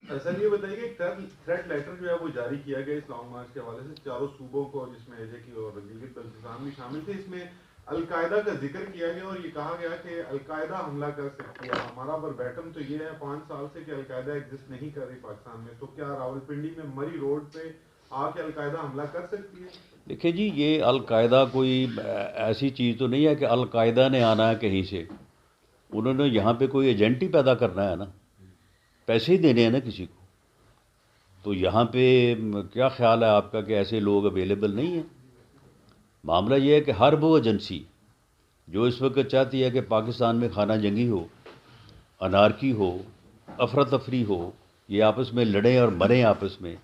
سر یہ بتائیے کہ تھریٹ لیٹر جو ہے وہ جاری کیا گیا اس لانگ مارچ کے حوالے سے چاروں صوبوں کو، جس میں ایجے کی اور گلگت بلتستان بھی شامل تھے. اس میں القاعدہ کا ذکر کیا گیا اور یہ کہا گیا کہ القاعدہ حملہ کر سکتی ہے. ہمارا بربیٹم تو یہ ہے 5 سال سے کہ القاعدہ ایگزسٹ نہیں کر رہی پاکستان میں، تو کیا راولپنڈی میں مری روڈ پہ آ کے القاعدہ حملہ کر سکتی ہے؟ دیکھیں جی، یہ القاعدہ کوئی ایسی چیز تو نہیں ہے کہ القاعدہ نے آنا ہے کہیں سے. انہوں نے یہاں پہ کوئی ایجنٹ ہی پیدا کرنا ہے نا، پیسے ہی دینے ہیں نا کسی کو. تو یہاں پہ کیا خیال ہے آپ کا کہ ایسے لوگ اویلیبل نہیں ہیں؟ معاملہ یہ ہے کہ ہر وہ ایجنسی جو اس وقت چاہتی ہے کہ پاکستان میں خانہ جنگی ہو، انارکی ہو، افراتفری ہو، یہ آپس میں لڑیں اور مریں آپس میں،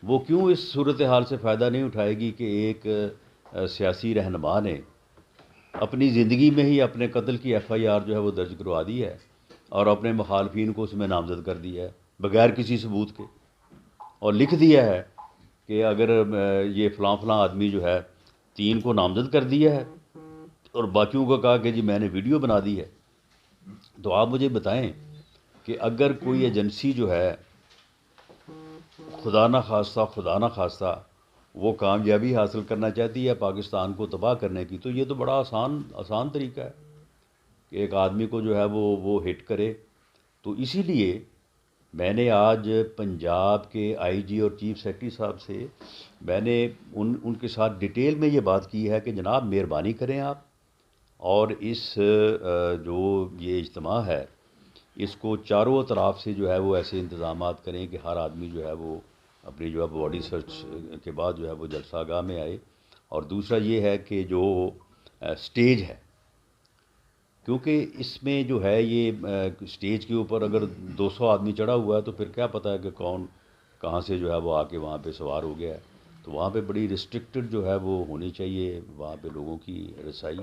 وہ کیوں اس صورتحال سے فائدہ نہیں اٹھائے گی کہ ایک سیاسی رہنما نے اپنی زندگی میں ہی اپنے قتل کی ایف آئی آر جو ہے وہ درج کروا دی ہے اور اپنے مخالفین کو اس میں نامزد کر دیا ہے بغیر کسی ثبوت کے، اور لکھ دیا ہے کہ اگر یہ فلاں فلاں آدمی جو ہے 3 کو نامزد کر دیا ہے اور باقیوں کو کہا کہ جی میں نے ویڈیو بنا دی ہے. تو آپ مجھے بتائیں کہ اگر کوئی ایجنسی جو ہے خدا نہ خواستہ وہ کامیابی حاصل کرنا چاہتی ہے پاکستان کو تباہ کرنے کی، تو یہ تو بڑا آسان طریقہ ہے کہ ایک آدمی کو جو ہے وہ ہٹ کرے. تو اسی لیے میں نے آج پنجاب کے آئی جی اور چیف سیکرٹری صاحب سے میں نے ان کے ساتھ ڈیٹیل میں یہ بات کی ہے کہ جناب مہربانی کریں آپ، اور اس جو یہ اجتماع ہے اس کو چاروں اطراف سے جو ہے وہ ایسے انتظامات کریں کہ ہر آدمی جو ہے وہ اپنی جو ہے باڈی سرچ کے بعد جو ہے وہ جلسہ گاہ میں آئے. اور دوسرا یہ ہے کہ جو سٹیج ہے، کیونکہ اس میں جو ہے یہ سٹیج کے اوپر اگر 200 آدمی چڑھا ہوا ہے تو پھر کیا پتہ ہے کہ کون کہاں سے جو ہے وہ آ کے وہاں پہ سوار ہو گیا ہے. تو وہاں پہ بڑی ریسٹرکٹڈ جو ہے وہ ہونی چاہیے وہاں پہ لوگوں کی رسائی،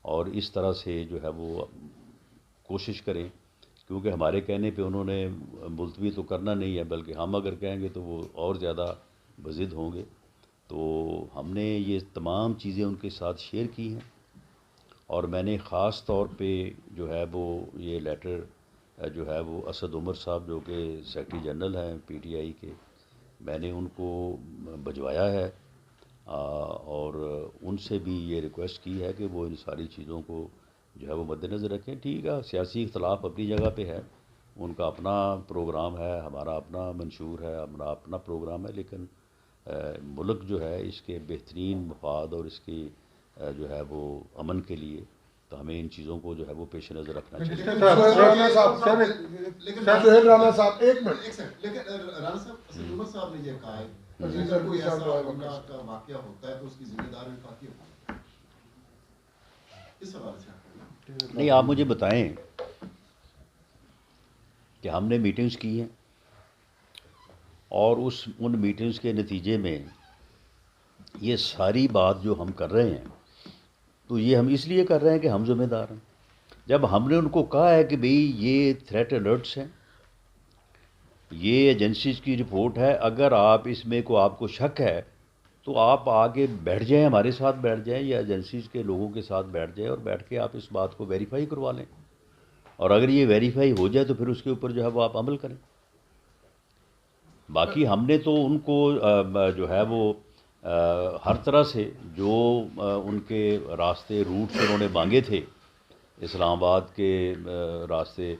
اور اس طرح سے جو ہے وہ کوشش کریں، کیونکہ ہمارے کہنے پہ انہوں نے ملتوی تو کرنا نہیں ہے، بلکہ ہم اگر کہیں گے تو وہ اور زیادہ بضد ہوں گے. تو ہم نے یہ تمام چیزیں ان کے ساتھ شیئر کی ہیں، اور میں نے خاص طور پہ جو ہے وہ یہ لیٹر جو ہے وہ اسد عمر صاحب جو کہ سیکرٹری جنرل ہیں پی ٹی آئی کے، میں نے ان کو بھجوایا ہے، اور ان سے بھی یہ ریکویسٹ کی ہے کہ وہ ان ساری چیزوں کو جو ہے وہ مد نظر رکھیں. ٹھیک ہے، سیاسی اختلاف اپنی جگہ پہ ہے، ان کا اپنا پروگرام ہے، ہمارا اپنا منشور ہے، ہمارا اپنا پروگرام ہے، لیکن ملک جو ہے اس کے بہترین مفاد اور اس کی جو ہے وہ امن کے لیے تو ہمیں ان چیزوں کو جو ہے وہ پیش نظر رکھنا چاہیے. لیکن رانا صاحب ایک منٹ، لیکن رانا صاحب اسد عمر صاحب نے یہ کہا ہے کہ اگر کوئی ایسا حملہ کا واقعہ ہوتا ہے تو اس کی ذمہ دار وفاقی ہوتی ہے. اس حوالے سے نہیں، آپ مجھے بتائیں کہ ہم نے میٹنگز کی ہیں اور ان میٹنگز کے نتیجے میں یہ ساری بات جو ہم کر رہے ہیں تو یہ ہم اس لیے کر رہے ہیں کہ ہم ذمہ دار ہیں. جب ہم نے ان کو کہا ہے کہ بھئی یہ تھریٹ الرٹس ہیں، یہ ایجنسیز کی رپورٹ ہے، اگر آپ اس میں آپ کو شک ہے تو آپ آگے بیٹھ جائیں، ہمارے ساتھ بیٹھ جائیں یا ایجنسیز کے لوگوں کے ساتھ بیٹھ جائیں اور بیٹھ کے آپ اس بات کو ویریفائی کروا لیں، اور اگر یہ ویریفائی ہو جائے تو پھر اس کے اوپر جو ہے وہ آپ عمل کریں. باقی ہم نے تو ان کو جو ہے وہ ہر طرح سے جو ان کے راستے روٹس انہوں نے مانگے تھے اسلام آباد کے راستے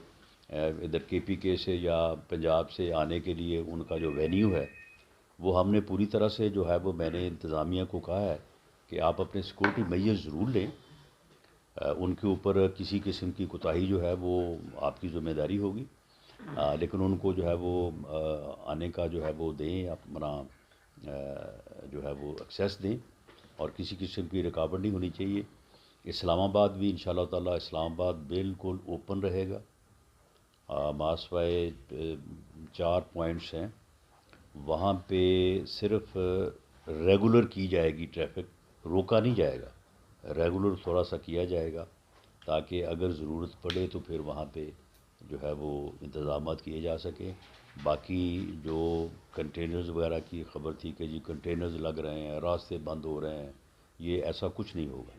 ادھر کے پی کے سے یا پنجاب سے آنے کے لیے ان کا جو وینیو ہے وہ ہم نے پوری طرح سے جو ہے وہ میں نے انتظامیہ کو کہا ہے کہ آپ اپنے سیکورٹی میجر ضرور لیں، ان کے اوپر کسی قسم کی کوتاہی جو ہے وہ آپ کی ذمہ داری ہوگی، لیکن ان کو جو ہے وہ آنے کا جو ہے وہ دیں، اپنا جو ہے وہ ایکسیس دیں، اور کسی قسم کی رکاوٹ نہیں ہونی چاہیے. اسلام آباد بھی انشاءاللہ تعالیٰ اسلام آباد بالکل اوپن رہے گا. ماسوائے 4 پوائنٹس ہیں، وہاں پہ صرف ریگولر کی جائے گی ٹریفک، روکا نہیں جائے گا، ریگولر تھوڑا سا کیا جائے گا تاکہ اگر ضرورت پڑے تو پھر وہاں پہ جو ہے وہ انتظامات کیے جا سکیں. باقی جو کنٹینرز وغیرہ کی خبر تھی کہ جی کنٹینرز لگ رہے ہیں، راستے بند ہو رہے ہیں، یہ ایسا کچھ نہیں ہوگا.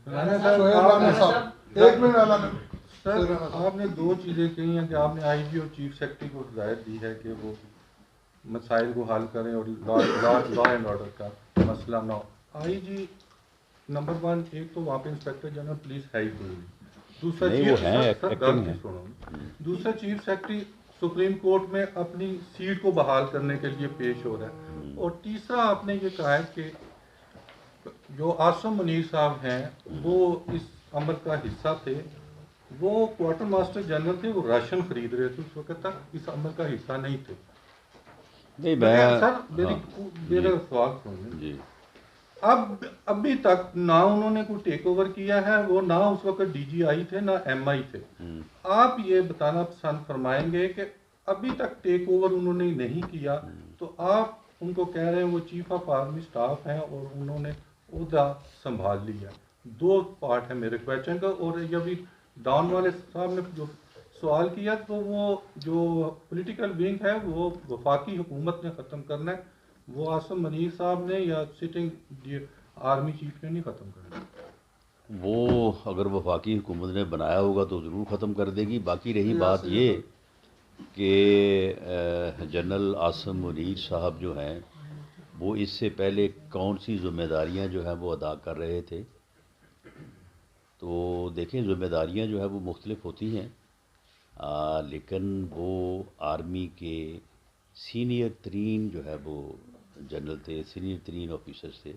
رانا صاحب ایک منٹ سر آپ نے دو چیزیں کہی ہیں کہ آپ نے آئی جی اور چیف سیکرٹری کو ہدایت دی ہے کہ وہ مسائل کو حل کریں اور لا اینڈ آرڈر کا مسئلہ نہ ہو. آئی جی نمبر 1 ایک تو وہاں پہ انسپیکٹر جنرل پولیس ہے ہی کوئی نہیں. دوسرا نہیں، وہ ہیں، ایکٹنگ ہیں. دوسرا چیف سیکرٹری سپریم کورٹ میں اپنی سیٹ کو بحال کرنے کے لیے پیش ہو رہا ہے. اور تیسرا آپ نے یہ کہا ہے کہ جو عاصم منیر صاحب ہیں وہ اس عمل کا حصہ تھے، وہ کوارٹر ماسٹر جنرل تھے، وہ راشن خرید رہے تھے اس وقت تک، اس عمل کا حصہ نہیں تھے. نہیں میں سر میرا سوال سنیں. جی ابھی تک نہ انہوں نے کوئی ٹیک اوور کیا ہے، وہ نہ اس وقت ڈی جی آئی تھے نہ ایم آئی تھے. آپ یہ بتانا پسند فرمائیں گے کہ ابھی تک ٹیک اوور انہوں نے نہیں کیا، تو آپ ان کو کہہ رہے ہیں وہ چیف آف آرمی سٹاف ہیں اور انہوں نے عہدہ سنبھال لیا. دو پارٹ ہے میرے کویشچن کا. اور یہ بھی ڈان والے صاحب نے جو سوال کیا تو وہ جو پولیٹیکل ونگ ہے وہ وفاقی حکومت نے ختم کرنا ہے، وہ عاصم منیر صاحب نے یا سٹنگ آرمی چیف نے نہیں ختم کرنا. وہ اگر وفاقی حکومت نے بنایا ہوگا تو ضرور ختم کر دے گی. باقی رہی بات یہ کہ جنرل عاصم منیر صاحب جو ہیں وہ اس سے پہلے کون سی ذمہ داریاں جو ہیں وہ ادا کر رہے تھے. تو دیکھیں ذمہ داریاں جو ہیں وہ مختلف ہوتی ہیں، لیکن وہ آرمی کے سینئر ترین جو ہے وہ جنرل تھے، سینئر ترین آفیسرز تھے.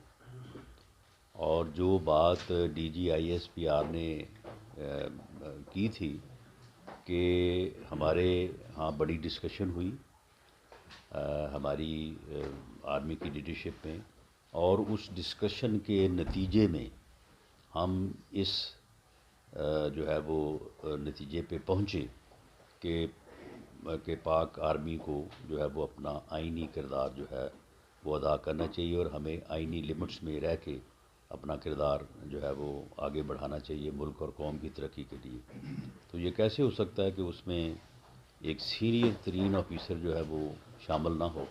اور جو بات D G I S P R نے کی تھی کہ ہمارے ہاں بڑی ڈسکشن ہوئی ہماری آرمی کی لیڈرشپ میں، اور اس ڈسکشن کے نتیجے میں ہم اس جو ہے وہ نتیجے پہ پہنچے کہ پاک آرمی کو جو ہے وہ اپنا آئینی کردار جو ہے وہ ادا کرنا چاہیے، اور ہمیں آئینی لمٹس میں رہ کے اپنا کردار جو ہے وہ آگے بڑھانا چاہیے ملک اور قوم کی ترقی کے لیے. تو یہ کیسے ہو سکتا ہے کہ اس میں ایک سینئر ترین آفیسر جو ہے وہ شامل نہ ہو.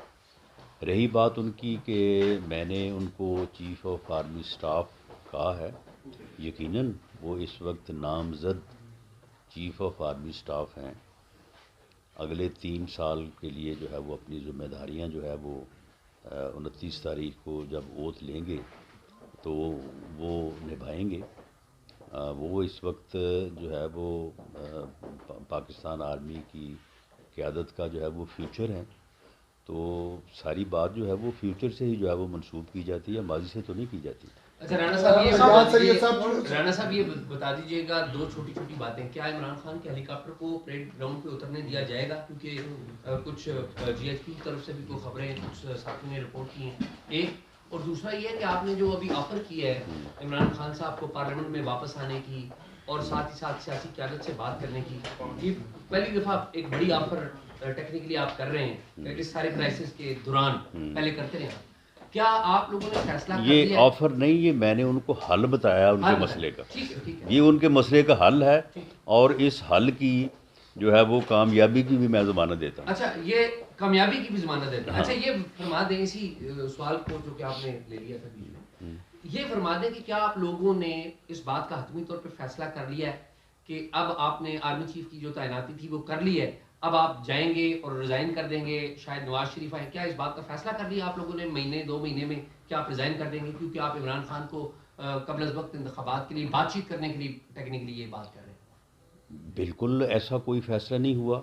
رہی بات ان کی کہ میں نے ان کو چیف آف آرمی سٹاف کہا ہے، یقیناً وہ اس وقت نامزد چیف آف آرمی سٹاف ہیں. اگلے 3 سال کے لیے جو ہے وہ اپنی ذمہ داریاں جو ہے وہ 29 تاریخ کو جب اوتھ لیں گے تو وہ نبھائیں گے. وہ اس وقت جو ہے وہ پاکستان آرمی کی قیادت کا جو ہے وہ فیوچر ہے. تو ساری بات جو ہے وہ فیوچر سے ہی جو ہے وہ منسوب کی جاتی ہے، ماضی سے تو نہیں کی جاتی. اچھا رانا صاحب یہ بتا دیجیے گا 2 چھوٹی چھوٹی باتیں. کیا عمران خان کے ہیلی کاپٹر کو پریڈ گراؤنڈ پہ اترنے دیا جائے گا؟ کیونکہ کچھ جی ایچ پی کی طرف سے بھی کوئی خبریں کچھ ساتھی نے رپورٹ کی ہیں. ایک اور دوسرا یہ ہے کہ آپ نے جو ابھی آفر کیا ہے عمران خان صاحب کو پارلیمنٹ میں واپس آنے کی اور ساتھ ہی ساتھ سیاسی قیادت سے بات کرنے کی، یہ پہلی دفعہ ایک بڑی آفر ٹیکنیکلی آپ کر رہے ہیں اس سارے کرائسس کے دوران، پہلے کرتے رہے. کیا آپ لوگوں نے فیصلہ کر یہ لیا؟ آفر نہیں، یہ میں نے ان کو حل بتایا ان کے مسئلے کا. یہ ان کے مسئلے کا حل ہے، اور اس حل کی جو ہے وہ کامیابی کی بھی میں ضمانت دیتا ہوں. اچھا یہ کامیابی کی بھی ضمانت دیتا ہے. اچھا یہ فرما دیں اسی سوال کو جو کہ آپ نے لے لیا تھا بیچ میں، یہ فرما دیں کہ کیا آپ لوگوں نے اس بات کا حتمی طور پہ فیصلہ کر لیا ہے کہ اب آپ نے آرمی چیف کی جو تعیناتی تھی وہ کر لی ہے، اب آپ جائیں گے اور ریزائن کر دیں گے، شاید نواز شریف آئے، کیا اس بات کا فیصلہ کر لیا آپ لوگوں نے مہینے 2 مہینے میں کیا آپ ریزائن کر دیں گے؟ کیونکہ آپ عمران خان کو قبل از وقت انتخابات کے لیے بات چیت کرنے کے لیے ٹیکنیکلی یہ بات کر رہے ہیں. بالکل ایسا کوئی فیصلہ نہیں ہوا،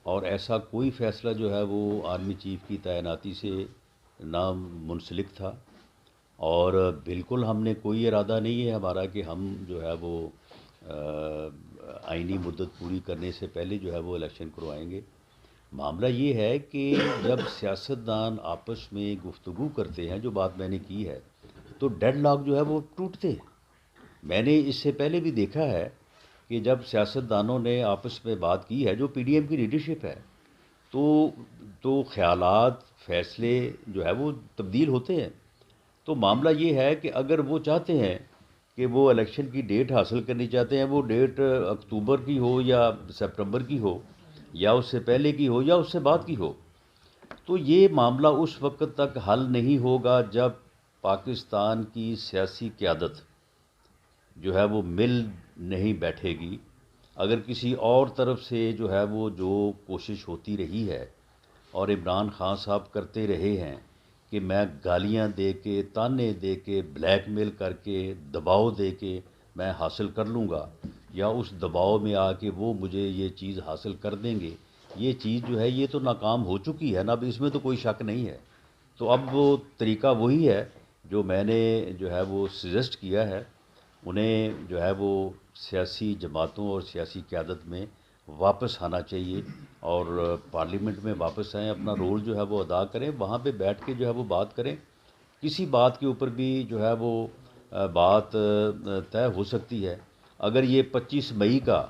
اور ایسا کوئی فیصلہ جو ہے وہ آرمی چیف کی تعیناتی سے نہ منسلک تھا. اور بالکل ہم نے کوئی ارادہ نہیں ہے ہمارا کہ ہم جو ہے وہ آئینی مدت پوری کرنے سے پہلے جو ہے وہ الیکشن کروائیں گے. معاملہ یہ ہے کہ جب سیاستدان آپس میں گفتگو کرتے ہیں، جو بات میں نے کی ہے، تو ڈیڈ لاک جو ہے وہ ٹوٹتے ہیں. میں نے اس سے پہلے بھی دیکھا ہے کہ جب سیاستدانوں نے آپس میں بات کی ہے، جو پی ڈی ایم کی لیڈرشپ ہے، تو خیالات فیصلے جو ہے وہ تبدیل ہوتے ہیں. تو معاملہ یہ ہے کہ اگر وہ چاہتے ہیں کہ وہ الیکشن کی ڈیٹ حاصل کرنی چاہتے ہیں، وہ ڈیٹ اکتوبر کی ہو یا سپٹمبر کی ہو یا اس سے پہلے کی ہو یا اس سے بعد کی ہو، تو یہ معاملہ اس وقت تک حل نہیں ہوگا جب پاکستان کی سیاسی قیادت جو ہے وہ مل نہیں بیٹھے گی اگر کسی اور طرف سے جو ہے وہ جو کوشش ہوتی رہی ہے اور عمران خان صاحب کرتے رہے ہیں کہ میں گالیاں دے کے، تانے دے کے، بلیک میل کر کے، دباؤ دے کے میں حاصل کر لوں گا، یا اس دباؤ میں آ کے وہ مجھے یہ چیز حاصل کر دیں گے، یہ چیز جو ہے یہ تو ناکام ہو چکی ہے نا، اب اس میں تو کوئی شک نہیں ہے۔ تو اب وہ طریقہ وہی ہے جو میں نے جو ہے وہ سجیسٹ کیا ہے، انہیں جو ہے وہ سیاسی جماعتوں اور سیاسی قیادت میں واپس آنا چاہیے، اور پارلیمنٹ میں واپس آئیں، اپنا رول جو ہے وہ ادا کریں، وہاں پہ بیٹھ کے جو ہے وہ بات کریں، کسی بات کے اوپر بھی جو ہے وہ بات طے ہو سکتی ہے۔ اگر یہ 25 مئی کا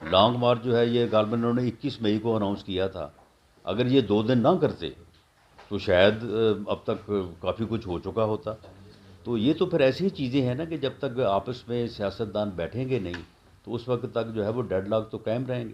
لانگ مارچ جو ہے یہ غالباً انہوں نے 21 مئی کو اناؤنس کیا تھا، اگر یہ 2 دن نہ کرتے تو شاید اب تک کافی کچھ ہو چکا ہوتا۔ تو یہ تو پھر ایسی ہی چیزیں ہیں نا کہ جب تک آپس میں سیاستدان بیٹھیں گے نہیں تو اس وقت تک جو ہے وہ ڈیڈ لاک تو قائم رہیں گے۔